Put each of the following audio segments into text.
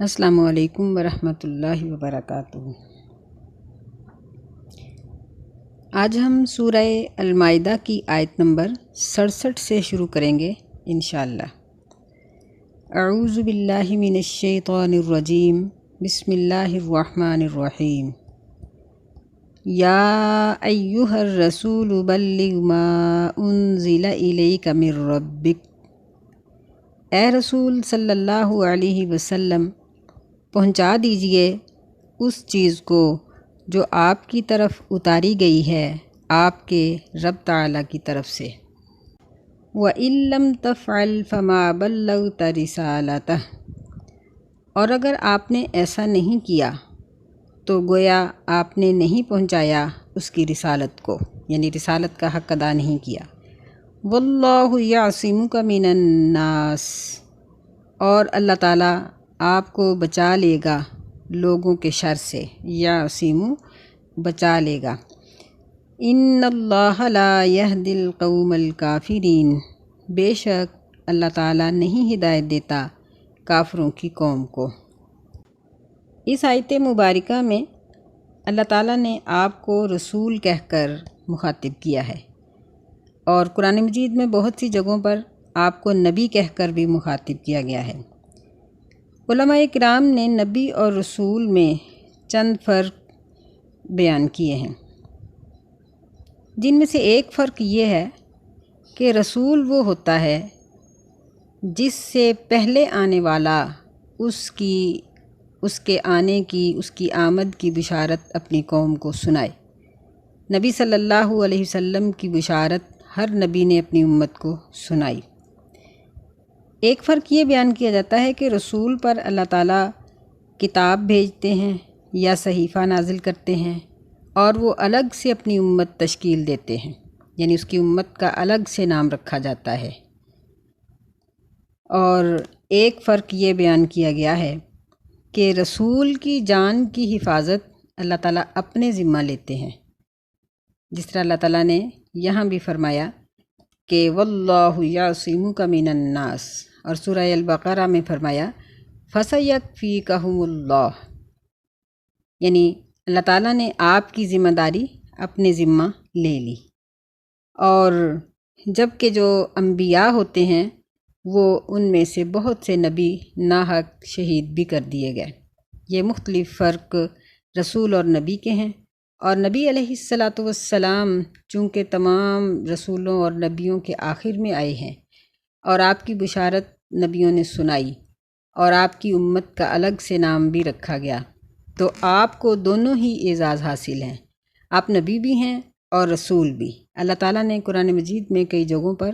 السلام علیکم ورحمۃ اللہ وبرکاتہ۔ آج ہم سورہ المائدہ کی آیت نمبر 67 سے شروع کریں گے انشاءاللہ۔ اعوذ باللہ من الشیطان الرجیم، بسم اللہ الرحمن الرحیم۔ یا ایہا الرسول بلغ ما انزل الیک من ربک، اے رسول صلی اللہ علیہ وسلم پہنچا دیجئے اس چیز کو جو آپ کی طرف اتاری گئی ہے آپ کے رب تعالیٰ کی طرف سے۔ وَإِن لَّمْ تَفْعَلْ فَمَا بَلَّغْتَ رِسَالَتَهُ، اور اگر آپ نے ایسا نہیں کیا تو گویا آپ نے نہیں پہنچایا اس کی رسالت کو، یعنی رسالت کا حق ادا نہیں کیا۔ وَاللَّهُ يَعْصِمُكَ مِنَ النَّاسِ، اور اللہ تعالیٰ آپ کو بچا لے گا لوگوں کے شر سے، یعصم بچا لے گا۔ ان اللہ لا یہدی القوم الکافرین، بے شک اللہ تعالیٰ نہیں ہدایت دیتا کافروں کی قوم کو۔ اس آیت مبارکہ میں اللہ تعالیٰ نے آپ کو رسول کہہ کر مخاطب کیا ہے، اور قرآن مجید میں بہت سی جگہوں پر آپ کو نبی کہہ کر بھی مخاطب کیا گیا ہے۔ علماء کرام نے نبی اور رسول میں چند فرق بیان کیے ہیں، جن میں سے ایک فرق یہ ہے کہ رسول وہ ہوتا ہے جس سے پہلے آنے والا اس کے آنے کی، اس کی آمد کی بشارت اپنی قوم کو سنائے۔ نبی صلی اللہ علیہ وسلم کی بشارت ہر نبی نے اپنی امت کو سنائی۔ ایک فرق یہ بیان کیا جاتا ہے کہ رسول پر اللہ تعالیٰ کتاب بھیجتے ہیں یا صحیفہ نازل کرتے ہیں، اور وہ الگ سے اپنی امت تشکیل دیتے ہیں، یعنی اس کی امت کا الگ سے نام رکھا جاتا ہے۔ اور ایک فرق یہ بیان کیا گیا ہے کہ رسول کی جان کی حفاظت اللہ تعالیٰ اپنے ذمہ لیتے ہیں، جس طرح اللہ تعالیٰ نے یہاں بھی فرمایا کہ واللہ یعصمک من الناس، اور سورہ البقرہ میں فرمایا فَسَيَكْفِيكَهُمُ اللَّهُ، یعنی اللہ تعالیٰ نے آپ کی ذمہ داری اپنے ذمہ لے لی۔ اور جب کہ جو انبیاء ہوتے ہیں وہ ان میں سے بہت سے نبی ناحق شہید بھی کر دیے گئے۔ یہ مختلف فرق رسول اور نبی کے ہیں، اور نبی علیہ السلام چونکہ تمام رسولوں اور نبیوں کے آخر میں آئے ہیں، اور آپ کی بشارت نبیوں نے سنائی، اور آپ کی امت کا الگ سے نام بھی رکھا گیا، تو آپ کو دونوں ہی اعزاز حاصل ہیں، آپ نبی بھی ہیں اور رسول بھی۔ اللہ تعالیٰ نے قرآن مجید میں کئی جگہوں پر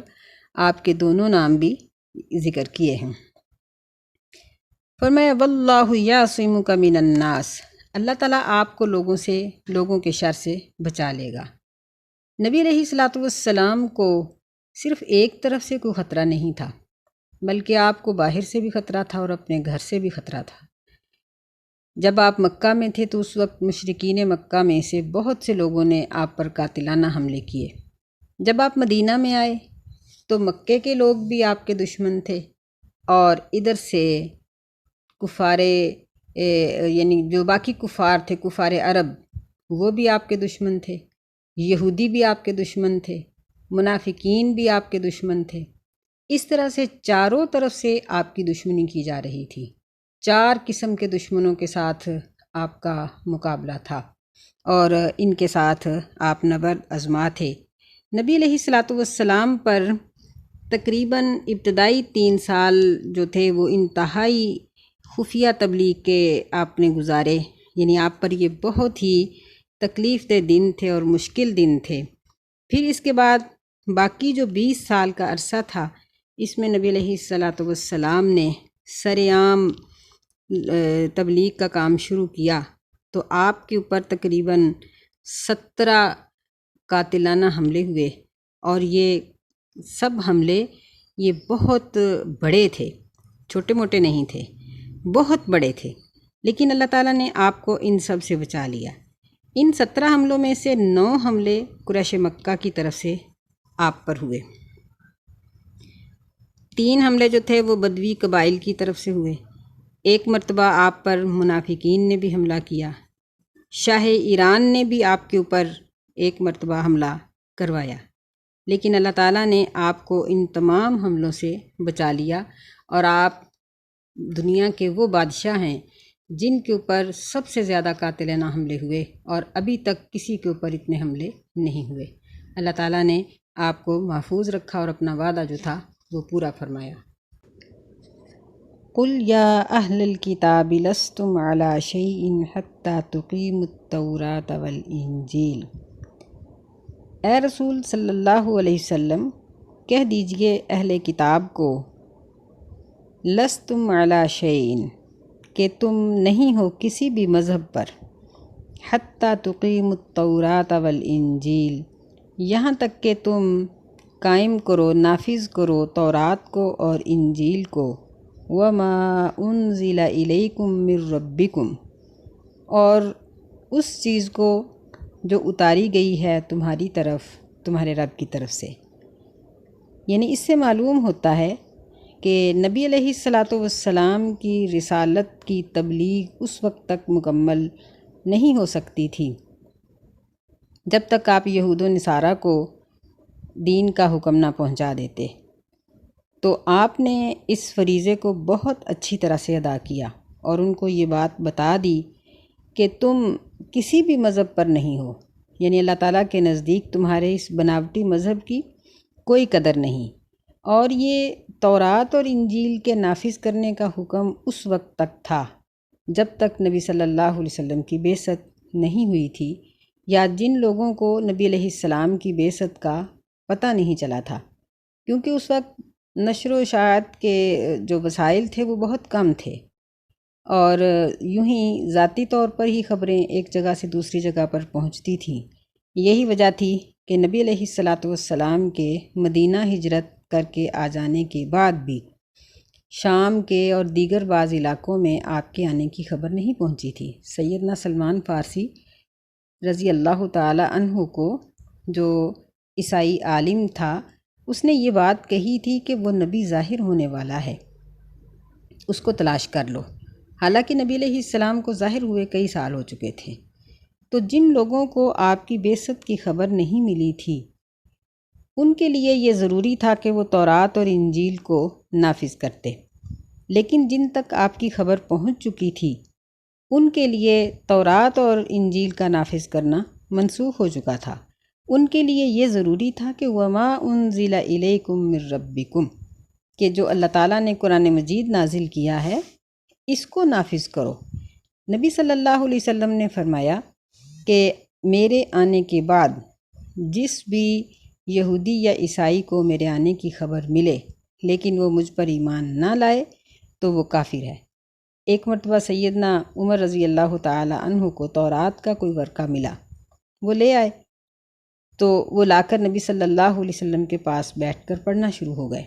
آپ کے دونوں نام بھی ذکر کیے ہیں۔ فرمایا واللہ یعصمک من الناس، اللہ تعالیٰ آپ کو لوگوں کے شر سے بچا لے گا۔ نبی علیہ السلام کو صرف ایک طرف سے کوئی خطرہ نہیں تھا، بلکہ آپ کو باہر سے بھی خطرہ تھا اور اپنے گھر سے بھی خطرہ تھا۔ جب آپ مکہ میں تھے تو اس وقت مشرکین مکہ میں سے بہت سے لوگوں نے آپ پر قاتلانہ حملے کیے۔ جب آپ مدینہ میں آئے تو مکے کے لوگ بھی آپ کے دشمن تھے، اور ادھر سے یعنی جو باقی کفار تھے، کفار عرب، وہ بھی آپ کے دشمن تھے، یہودی بھی آپ کے دشمن تھے، منافقین بھی آپ کے دشمن تھے۔ اس طرح سے چاروں طرف سے آپ کی دشمنی کی جا رہی تھی۔ 4 قسم کے دشمنوں کے ساتھ آپ کا مقابلہ تھا، اور ان کے ساتھ آپ نبرد آزما تھے۔ نبی علیہ السلام پر تقریباً ابتدائی 3 سال جو تھے وہ انتہائی خفیہ تبلیغ کے آپ نے گزارے، یعنی آپ پر یہ بہت ہی تکلیف دہ دن تھے اور مشکل دن تھے۔ پھر اس کے بعد باقی جو 20 سال کا عرصہ تھا، اس میں نبی علیہ السلام نے سرعام تبلیغ کا کام شروع کیا، تو آپ کے اوپر تقریباً 17 قاتلانہ حملے ہوئے، اور یہ سب حملے یہ بہت بڑے تھے، چھوٹے موٹے نہیں تھے، بہت بڑے تھے، لیکن اللہ تعالیٰ نے آپ کو ان سب سے بچا لیا۔ ان 17 حملوں میں سے 9 حملے قریش مکہ کی طرف سے آپ پر ہوئے، 3 حملے جو تھے وہ بدوی قبائل کی طرف سے ہوئے، ایک مرتبہ آپ پر منافقین نے بھی حملہ کیا، شاہ ایران نے بھی آپ کے اوپر ایک مرتبہ حملہ کروایا، لیکن اللہ تعالیٰ نے آپ کو ان تمام حملوں سے بچا لیا، اور آپ دنیا کے وہ بادشاہ ہیں جن کے اوپر سب سے زیادہ قاتلانہ حملے ہوئے، اور ابھی تک کسی کے اوپر اتنے حملے نہیں ہوئے۔ اللہ تعالیٰ نے آپ کو محفوظ رکھا اور اپنا وعدہ جو تھا وہ پورا فرمایا۔ قل یا اہل الکتاب لستم علی شیء حتی تقیموا التوراۃ والانجیل، اے رسول صلی اللہ علیہ وسلم کہہ دیجئے اہل کتاب کو، لستم علی شیء کہ تم نہیں ہو کسی بھی مذہب پر، حتی تقیموا التوراۃ والانجیل یہاں تک کہ تم قائم کرو، نافذ کرو تورات کو اور انجیل کو، وما انزل الیکم من ربکم اور اس چیز کو جو اتاری گئی ہے تمہاری طرف تمہارے رب کی طرف سے۔ یعنی اس سے معلوم ہوتا ہے کہ نبی علیہ السلام کی رسالت کی تبلیغ اس وقت تک مکمل نہیں ہو سکتی تھی جب تک آپ یہود و نصارہ کو دین کا حکم نہ پہنچا دیتے۔ تو آپ نے اس فریضے کو بہت اچھی طرح سے ادا کیا اور ان کو یہ بات بتا دی کہ تم کسی بھی مذہب پر نہیں ہو، یعنی اللہ تعالیٰ کے نزدیک تمہارے اس بناوٹی مذہب کی کوئی قدر نہیں، اور یہ تورات اور انجیل کے نافذ کرنے کا حکم اس وقت تک تھا جب تک نبی صلی اللہ علیہ وسلم کی بعثت نہیں ہوئی تھی، یا جن لوگوں کو نبی علیہ السلام کی بعثت کا پتہ نہیں چلا تھا، کیونکہ اس وقت نشر و اشاعت کے جو وسائل تھے وہ بہت کم تھے، اور یوں ہی ذاتی طور پر ہی خبریں ایک جگہ سے دوسری جگہ پر پہنچتی تھیں۔ یہی وجہ تھی کہ نبی علیہ السلام کے مدینہ ہجرت کر کے آ جانے کے بعد بھی شام کے اور دیگر بعض علاقوں میں آپ کے آنے کی خبر نہیں پہنچی تھی۔ سیدنا سلمان فارسی رضی اللہ تعالی عنہ کو، جو عیسائی عالم تھا، اس نے یہ بات کہی تھی کہ وہ نبی ظاہر ہونے والا ہے، اس کو تلاش کر لو۔ حالانکہ نبی علیہ السلام کو ظاہر ہوئے کئی سال ہو چکے تھے۔ تو جن لوگوں کو آپ کی بعثت کی خبر نہیں ملی تھی ان کے لیے یہ ضروری تھا کہ وہ تورات اور انجیل کو نافذ کرتے، لیکن جن تک آپ کی خبر پہنچ چکی تھی ان کے لیے تورات اور انجیل کا نافذ کرنا منسوخ ہو چکا تھا۔ ان کے لیے یہ ضروری تھا کہ وما انزل الیکم من ربکم کہ جو اللہ تعالیٰ نے قرآن مجید نازل کیا ہے اس کو نافذ کرو۔ نبی صلی اللہ علیہ وسلم نے فرمایا کہ میرے آنے کے بعد جس بھی یہودی یا عیسائی کو میرے آنے کی خبر ملے لیکن وہ مجھ پر ایمان نہ لائے تو وہ کافر ہے۔ ایک مرتبہ سیدنا عمر رضی اللہ تعالی عنہ کو تورات کا کوئی ورقہ ملا، وہ لے آئے، تو وہ لا کر نبی صلی اللہ علیہ وسلم کے پاس بیٹھ کر پڑھنا شروع ہو گئے،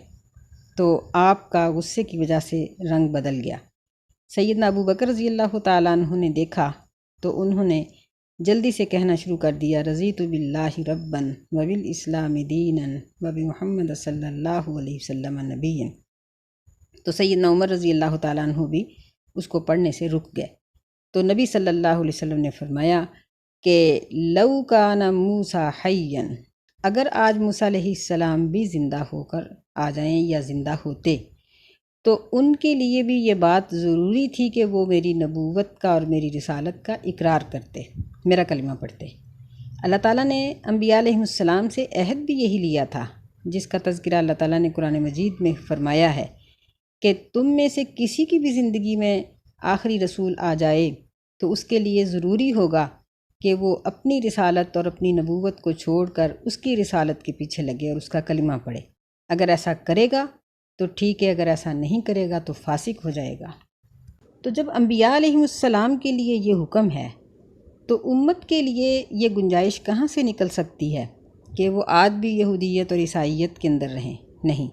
تو آپ کا غصے کی وجہ سے رنگ بدل گیا۔ سیدنا ابو بکر رضی اللہ تعالیٰ عنہ نے دیکھا تو انہوں نے جلدی سے کہنا شروع کر دیا، رضیت باللہ ربا وبالاسلام دینا وبمحمد صلی اللہ علیہ وسلم نبیا۔ تو سیدنا عمر رضی اللہ تعالیٰ عنہ بھی اس کو پڑھنے سے رک گئے۔ تو نبی صلی اللہ علیہ وسلم نے فرمایا کہ لو کان موسیٰ حیا، اگر آج موسیٰ علیہ السلام بھی زندہ ہو کر آ جائیں یا زندہ ہوتے تو ان کے لیے بھی یہ بات ضروری تھی کہ وہ میری نبوت کا اور میری رسالت کا اقرار کرتے، میرا کلمہ پڑھتے۔ اللہ تعالیٰ نے انبیاء علیہ السلام سے عہد بھی یہی لیا تھا، جس کا تذکرہ اللہ تعالیٰ نے قرآن مجید میں فرمایا ہے کہ تم میں سے کسی کی بھی زندگی میں آخری رسول آ جائے تو اس کے لیے ضروری ہوگا کہ وہ اپنی رسالت اور اپنی نبوت کو چھوڑ کر اس کی رسالت کے پیچھے لگے اور اس کا کلمہ پڑھے۔ اگر ایسا کرے گا تو ٹھیک ہے، اگر ایسا نہیں کرے گا تو فاسق ہو جائے گا۔ تو جب انبیاء علیہ السلام کے لیے یہ حکم ہے تو امت کے لیے یہ گنجائش کہاں سے نکل سکتی ہے کہ وہ آج بھی یہودیت اور عیسائیت کے اندر رہیں؟ نہیں،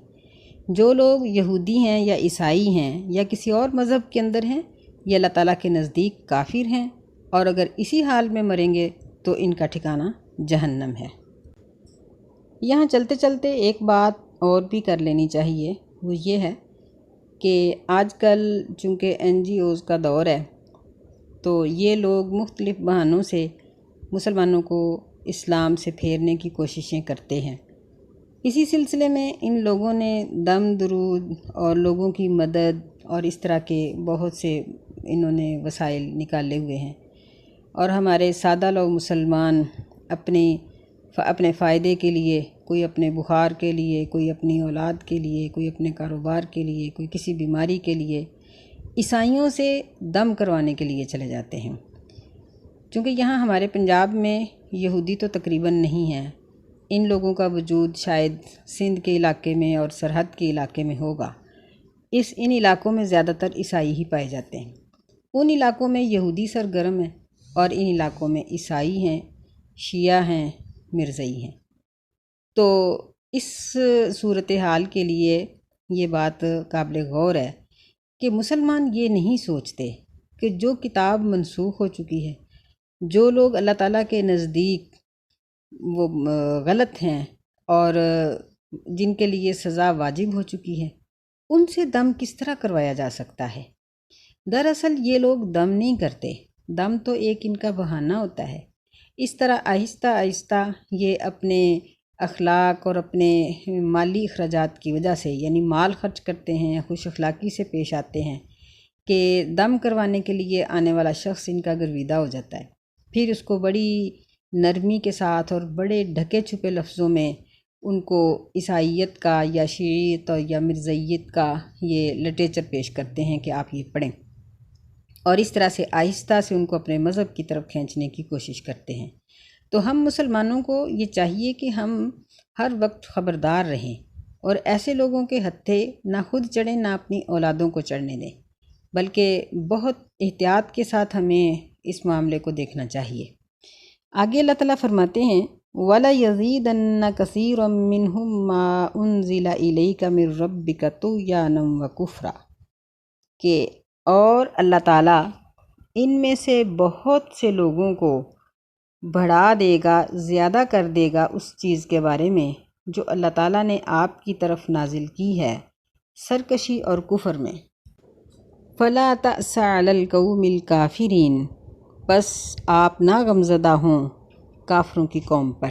جو لوگ یہودی ہیں یا عیسائی ہیں یا کسی اور مذہب کے اندر ہیں یہ اللہ تعالیٰ کے نزدیک کافر ہیں، اور اگر اسی حال میں مریں گے تو ان کا ٹھکانہ جہنم ہے۔ یہاں چلتے چلتے ایک بات اور بھی کر لینی چاہیے، وہ یہ ہے کہ آج کل چونکہ NGOs کا دور ہے تو یہ لوگ مختلف بہانوں سے مسلمانوں کو اسلام سے پھیرنے کی کوششیں کرتے ہیں۔ اسی سلسلے میں ان لوگوں نے دم درود اور لوگوں کی مدد اور اس طرح کے بہت سے انہوں نے وسائل نکالے ہوئے ہیں، اور ہمارے سادہ لوگ مسلمان اپنے فائدے کے لیے، کوئی اپنے بخار کے لیے، کوئی اپنی اولاد کے لیے، کوئی اپنے کاروبار کے لیے، کوئی کسی بیماری کے لیے عیسائیوں سے دم کروانے کے لیے چلے جاتے ہیں۔ چونکہ یہاں ہمارے پنجاب میں یہودی تو تقریباً نہیں ہیں، ان لوگوں کا وجود شاید سندھ کے علاقے میں اور سرحد کے علاقے میں ہوگا۔ ان علاقوں میں زیادہ تر عیسائی ہی پائے جاتے ہیں۔ ان علاقوں میں یہودی سرگرم ہیں اور ان علاقوں میں عیسائی ہیں، شیعہ ہیں، مرزائی ہیں۔ تو اس صورتحال کے لیے یہ بات قابل غور ہے کہ مسلمان یہ نہیں سوچتے کہ جو کتاب منسوخ ہو چکی ہے، جو لوگ اللہ تعالیٰ کے نزدیک وہ غلط ہیں اور جن کے لیے سزا واجب ہو چکی ہے، ان سے دم کس طرح کروایا جا سکتا ہے۔ دراصل یہ لوگ دم نہیں کرتے، دم تو ایک ان کا بہانہ ہوتا ہے۔ اس طرح آہستہ آہستہ یہ اپنے اخلاق اور اپنے مالی اخراجات کی وجہ سے، یعنی مال خرچ کرتے ہیں، خوش اخلاقی سے پیش آتے ہیں کہ دم کروانے کے لیے آنے والا شخص ان کا گرویدہ ہو جاتا ہے۔ پھر اس کو بڑی نرمی کے ساتھ اور بڑے ڈھکے چھپے لفظوں میں ان کو عیسائیت کا یا شیعیت یا مرزائیت کا یہ لٹریچر پیش کرتے ہیں کہ آپ یہ پڑھیں، اور اس طرح سے آہستہ سے ان کو اپنے مذہب کی طرف کھینچنے کی کوشش کرتے ہیں۔ تو ہم مسلمانوں کو یہ چاہیے کہ ہم ہر وقت خبردار رہیں اور ایسے لوگوں کے ہتھے نہ خود چڑھیں نہ اپنی اولادوں کو چڑھنے دیں، بلکہ بہت احتیاط کے ساتھ ہمیں اس معاملے کو دیکھنا چاہیے۔ آگے اللہ تعالیٰ فرماتے ہیں وَلَيَزِيدَنَّ كَثِيرًا مِّنْهُم مَّا أُنزِلَ إِلَيْكَ مِن رَّبِّكَ طُغْيَانًا وَكُفْرًا، کہ اور اللہ تعالیٰ ان میں سے بہت سے لوگوں کو بڑھا دے گا، زیادہ کر دے گا اس چیز کے بارے میں جو اللہ تعالیٰ نے آپ کی طرف نازل کی ہے، سرکشی اور کفر میں۔ فَلَا تَأْسَ عَلَى الْقَوْمِ الْكَافِرِينَ، بس آپ نہ غمزدہ ہوں کافروں کی قوم پر،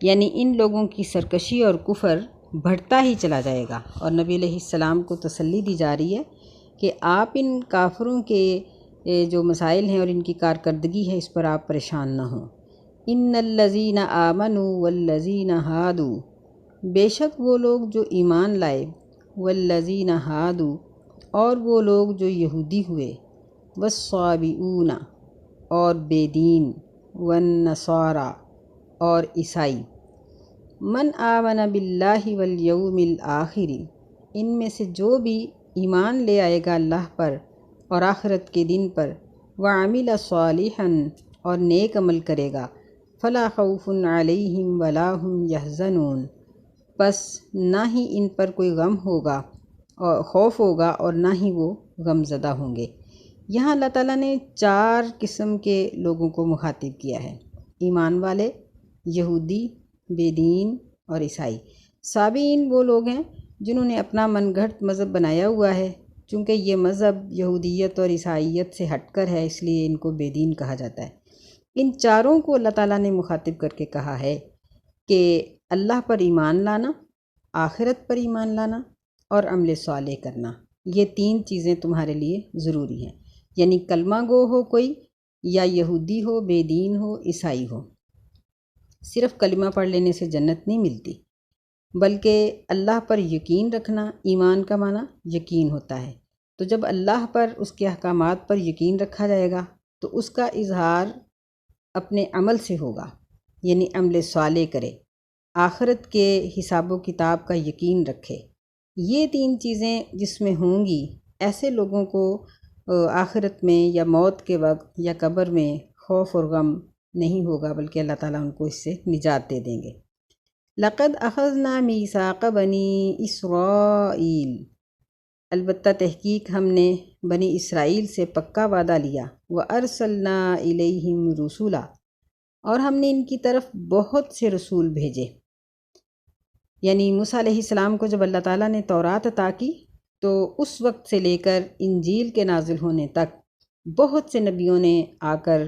یعنی ان لوگوں کی سرکشی اور کفر بڑھتا ہی چلا جائے گا، اور نبی علیہ السلام کو تسلی دی جا رہی ہے کہ آپ ان کافروں کے جو مسائل ہیں اور ان کی کارکردگی ہے اس پر آپ پریشان نہ ہوں۔ ان الذین آمنوا والذین ہادوا، بے شک وہ لوگ جو ایمان لائے، والذین ہادوا، اور وہ لوگ جو یہودی ہوئے، والصابئون، اور بے دین، والنصارى، اور عیسائی، من آمن باللہ والیوم الآخر، ان میں سے جو بھی ایمان لے آئے گا اللہ پر اور آخرت کے دن پر، وعمل صالحا، اور نیک عمل کرے گا، فلا خوف علیہم ولا هم یحزنون، پس نہ ہی ان پر کوئی غم ہوگا اور خوف ہوگا اور نہ ہی وہ غم زدہ ہوں گے۔ یہاں اللہ تعالیٰ نے 4 قسم کے لوگوں کو مخاطب کیا ہے: ایمان والے، یہودی، بے دین اور عیسائی۔ صابئین وہ لوگ ہیں جنہوں نے اپنا من گھڑت مذہب بنایا ہوا ہے، چونکہ یہ مذہب یہودیت اور عیسائیت سے ہٹ کر ہے، اس لیے ان کو بے دین کہا جاتا ہے۔ ان چاروں کو اللہ تعالیٰ نے مخاطب کر کے کہا ہے کہ اللہ پر ایمان لانا، آخرت پر ایمان لانا اور عمل صالح کرنا، یہ 3 چیزیں تمہارے لیے ضروری ہیں۔ یعنی کلمہ گو ہو کوئی، یا یہودی ہو، بے دین ہو، عیسائی ہو، صرف کلمہ پڑھ لینے سے جنت نہیں ملتی، بلکہ اللہ پر یقین رکھنا، ایمان کا معنی یقین ہوتا ہے۔ تو جب اللہ پر، اس کے احکامات پر یقین رکھا جائے گا تو اس کا اظہار اپنے عمل سے ہوگا، یعنی عمل صالح کرے، آخرت کے حساب و کتاب کا یقین رکھے۔ یہ 3 چیزیں جس میں ہوں گی، ایسے لوگوں کو آخرت میں یا موت کے وقت یا قبر میں خوف اور غم نہیں ہوگا، بلکہ اللہ تعالیٰ ان کو اس سے نجات دے دیں گے۔ لقد اخذنا میثاق بنی اسرائیل، البتہ تحقیق ہم نے بنی اسرائیل سے پکا وعدہ لیا، وَأَرْسَلْنَا إِلَيْهِمْ رُسُلًا، اور ہم نے ان کی طرف بہت سے رسول بھیجے۔ یعنی موسیٰ علیہ السلام کو جب اللہ تعالیٰ نے تورات عطا کی تو اس وقت سے لے کر انجیل کے نازل ہونے تک بہت سے نبیوں نے آ کر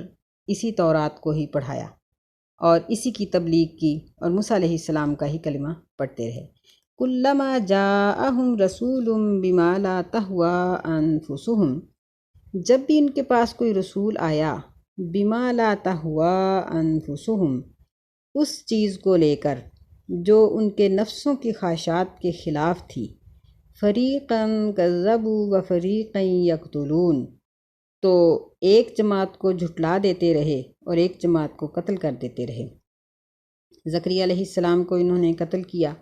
اسی تورات کو ہی پڑھایا اور اسی کی تبلیغ کی اور موسیٰ علیہ السلام کا ہی کلمہ پڑھتے رہے۔ کلما جاءہم رسول بما لا تہوی انفسہم، جب بھی ان کے پاس کوئی رسول آیا، بما لا تہوی انفسہم، اس چیز کو لے کر جو ان کے نفسوں کی خواہشات کے خلاف تھی، فریقاً کذبوا و فریقاً یقتلون، تو ایک جماعت کو جھٹلا دیتے رہے اور ایک جماعت کو قتل کر دیتے رہے۔ زکریا علیہ السلام کو انہوں نے قتل کیا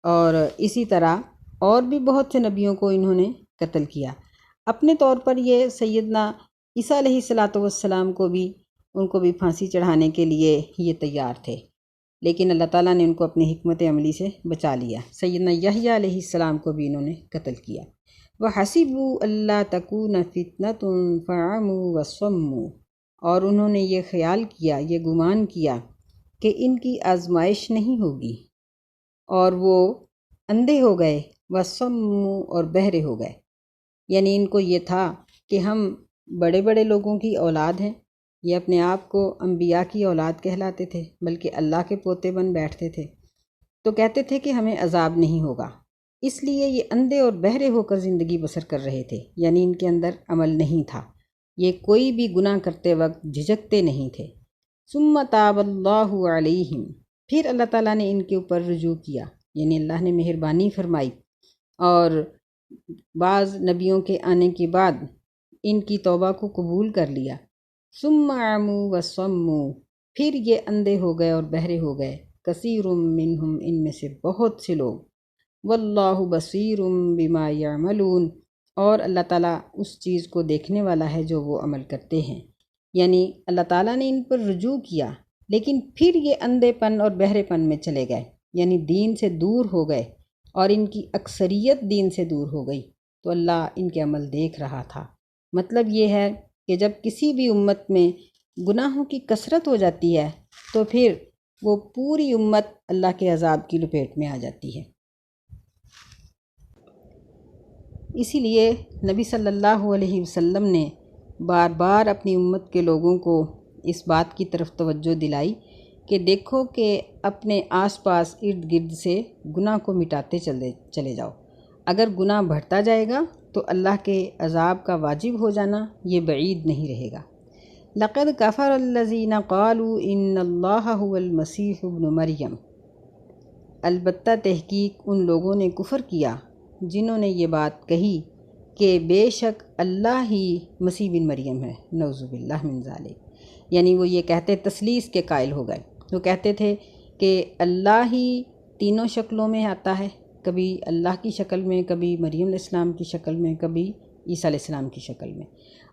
اور اسی طرح اور بھی بہت سے نبیوں کو انہوں نے قتل کیا۔ اپنے طور پر یہ سیدنا عیسیٰ علیہ السلام کو بھی پھانسی چڑھانے کے لیے یہ تیار تھے، لیکن اللہ تعالیٰ نے ان کو اپنی حکمت عملی سے بچا لیا۔ سیدنا یحییٰ علیہ السلام کو بھی انہوں نے قتل کیا۔ وَحَسِبُوا أَلَّا تَكُونَ فِتْنَةٌ فَعَمُوا وَصَمُّوا، اور انہوں نے یہ خیال کیا، یہ گمان کیا کہ ان کی آزمائش نہیں ہوگی اور وہ اندھے ہو گئے، وَصَمُّوا، اور بہرے ہو گئے۔ یعنی ان کو یہ تھا کہ ہم بڑے بڑے لوگوں کی اولاد ہیں، یہ اپنے آپ کو انبیاء کی اولاد کہلاتے تھے، بلکہ اللہ کے پوتے بن بیٹھتے تھے، تو کہتے تھے کہ ہمیں عذاب نہیں ہوگا، اس لیے یہ اندھے اور بہرے ہو کر زندگی بسر کر رہے تھے۔ یعنی ان کے اندر عمل نہیں تھا، یہ کوئی بھی گناہ کرتے وقت جھجکتے نہیں تھے۔ ثم تاب اللہ علیہم، پھر اللہ تعالیٰ نے ان کے اوپر رجوع کیا، یعنی اللہ نے مہربانی فرمائی اور بعض نبیوں کے آنے کے بعد ان کی توبہ کو قبول کر لیا۔ ثم عموا وصموا، پھر یہ اندھے ہو گئے اور بہرے ہو گئے، کثیر منہم، ان میں سے بہت سے لوگ، واللہ بصیر بما یعملون، اور اللہ تعالیٰ اس چیز کو دیکھنے والا ہے جو وہ عمل کرتے ہیں۔ یعنی اللہ تعالیٰ نے ان پر رجوع کیا، لیکن پھر یہ اندھے پن اور بہرے پن میں چلے گئے، یعنی دین سے دور ہو گئے اور ان کی اکثریت دین سے دور ہو گئی، تو اللہ ان کے عمل دیکھ رہا تھا۔ مطلب یہ ہے کہ جب کسی بھی امت میں گناہوں کی کثرت ہو جاتی ہے تو پھر وہ پوری امت اللہ کے عذاب کی لپیٹ میں آ جاتی ہے۔ اسی لیے نبی صلی اللہ علیہ وسلم نے بار بار اپنی امت کے لوگوں کو اس بات کی طرف توجہ دلائی کہ دیکھو کہ اپنے آس پاس ارد گرد سے گناہ کو مٹاتے چلے جاؤ۔ اگر گناہ بڑھتا جائے گا تو اللہ کے عذاب کا واجب ہو جانا یہ بعید نہیں رہے گا۔ لَقَدْ كَفَرَ الَّذِينَ قَالُوا إِنَّ اللَّهَ هُوَ الْمَسِيحُ ابْنُ مریم، البتہ تحقیق ان لوگوں نے کفر کیا جنہوں نے یہ بات کہی کہ بے شک اللہ ہی مسیح بن مریم ہے، نعوذ باللہ من ذالک۔ یعنی وہ یہ کہتے تثلیث کے قائل ہو گئے، وہ کہتے تھے کہ اللہ ہی تینوں شکلوں میں آتا ہے، کبھی اللہ کی شکل میں، کبھی مریم علیہ السلام کی شکل میں، کبھی عیسیٰ علیہ السلام کی شکل میں،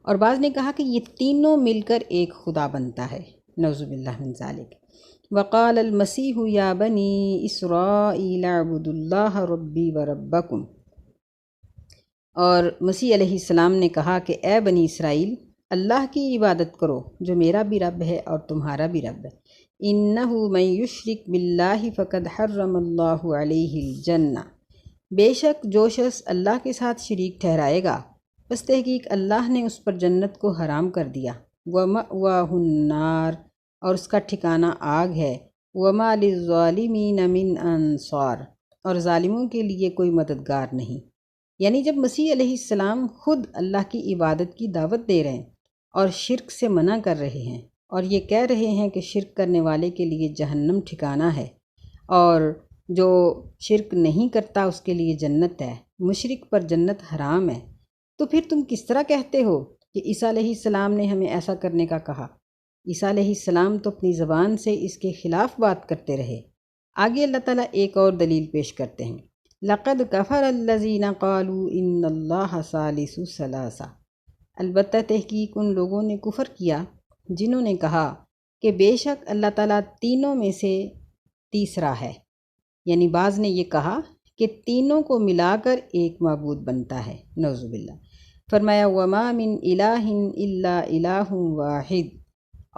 اور بعض نے کہا کہ یہ تینوں مل کر ایک خدا بنتا ہے، نعوذ باللہ من ذالک۔ وقال المسیح یا بنی اسرائیل اعبدوا اللہ ربی وربکم، اور مسیح علیہ السلام نے کہا کہ اے بنی اسرائیل، اللہ کی عبادت کرو جو میرا بھی رب ہے اور تمہارا بھی رب ہے۔ انہ من یشرک باللہ فقد حرم اللہ علیہ الجنہ، بے شک جو شخص اللہ کے ساتھ شریک ٹھہرائے گا بس تحقیق اللہ نے اس پر جنت کو حرام کر دیا۔ وَمَأْوَاهُ النَّارُ، اور اس کا ٹھکانہ آگ ہے۔ وَمَا لِلظَّالِمِينَ مِنْ أَنصَارٍ، اور ظالموں کے لیے کوئی مددگار نہیں۔ یعنی جب مسیح علیہ السلام خود اللہ کی عبادت کی دعوت دے رہے ہیں اور شرک سے منع کر رہے ہیں اور یہ کہہ رہے ہیں کہ شرک کرنے والے کے لیے جہنم ٹھکانہ ہے اور جو شرک نہیں کرتا اس کے لیے جنت ہے، مشرک پر جنت حرام ہے، تو پھر تم کس طرح کہتے ہو کہ عیسیٰ علیہ السلام نے ہمیں ایسا کرنے کا کہا؟ عیسیٰ علیہ السلام تو اپنی زبان سے اس کے خلاف بات کرتے رہے۔ آگے اللہ تعالیٰ ایک اور دلیل پیش کرتے ہیں، لَقَدْ كَفَرَ الَّذِينَ قَالُوا إِنَّ اللَّهَ ثَالِثُ ثَلَاثَةٍ، البتہ تحقیق ان لوگوں نے کفر کیا جنہوں نے کہا کہ بے شک اللہ تعالیٰ تینوں میں سے تیسرا ہے۔ یعنی بعض نے یہ کہا کہ تینوں کو ملا کر ایک معبود بنتا ہے، نعوذ باللہ۔ فرمایا وَمَا مِنْ إِلَٰهٍ إِلَّا إِلَٰهٌ وَاحِدٌ،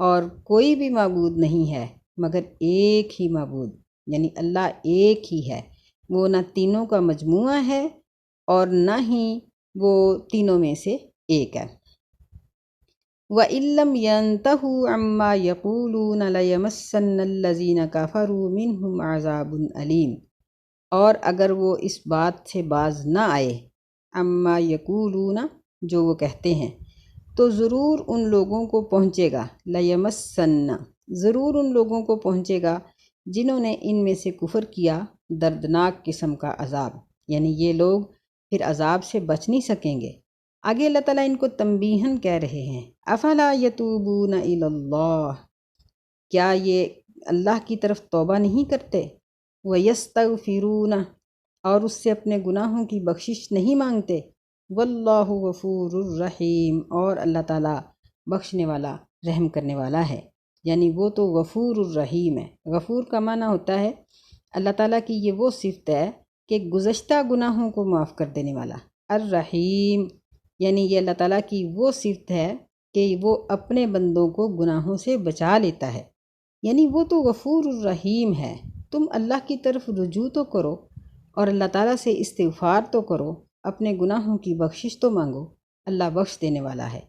اور کوئی بھی معبود نہیں ہے مگر ایک ہی معبود، یعنی اللہ ایک ہی ہے، وہ نہ تینوں کا مجموعہ ہے اور نہ ہی وہ تینوں میں سے ایک ہے۔ وَإِلَّمْ يَنْتَهُوا عَمَّا يَقُولُونَ لَيَمَسَّنَّ الَّذِينَ كَفَرُوا مِنْهُمْ عَذَابٌ أَلِيمٌ، اور اگر وہ اس بات سے باز نہ آئے، عَمَّا يَقُولُونَ جو وہ کہتے ہیں، تو ضرور ان لوگوں کو پہنچے گا، لَيَمَسَّنَّ ضرور ان لوگوں کو پہنچے گا جنہوں نے ان میں سے کفر کیا، دردناک قسم کا عذاب، یعنی یہ لوگ پھر عذاب سے بچ نہیں سکیں گے۔ آگے اللہ تعالیٰ ان کو تنبیہاً کہہ رہے ہیں، افلا یتوبون الی اللہ، کیا یہ اللہ کی طرف توبہ نہیں کرتے، ویستغفرون اور اس سے اپنے گناہوں کی بخشش نہیں مانگتے، واللہ غفور الرحیم اور اللہ تعالیٰ بخشنے والا رحم کرنے والا ہے، یعنی وہ تو غفور الرحیم ہے۔ غفور کا معنی ہوتا ہے اللہ تعالیٰ کی یہ وہ صفت ہے کہ گزشتہ گناہوں کو معاف کر دینے والا، الرحیم یعنی یہ اللہ تعالیٰ کی وہ صفت ہے کہ وہ اپنے بندوں کو گناہوں سے بچا لیتا ہے، یعنی وہ تو غفور الرحیم ہے۔ تم اللہ کی طرف رجوع تو کرو اور اللہ تعالیٰ سے استغفار تو کرو، اپنے گناہوں کی بخشش تو مانگو، اللہ بخش دینے والا ہے۔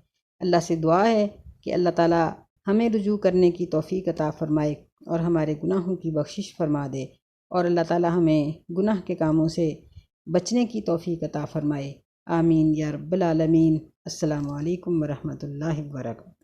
اللہ سے دعا ہے کہ اللہ تعالیٰ ہمیں رجوع کرنے کی توفیق عطا فرمائے اور ہمارے گناہوں کی بخشش فرما دے، اور اللہ تعالیٰ ہمیں گناہ کے کاموں سے بچنے کی توفیق عطا فرمائے، آمین یا رب العالمین۔ السلام علیکم ورحمۃ اللہ وبرکاتہ۔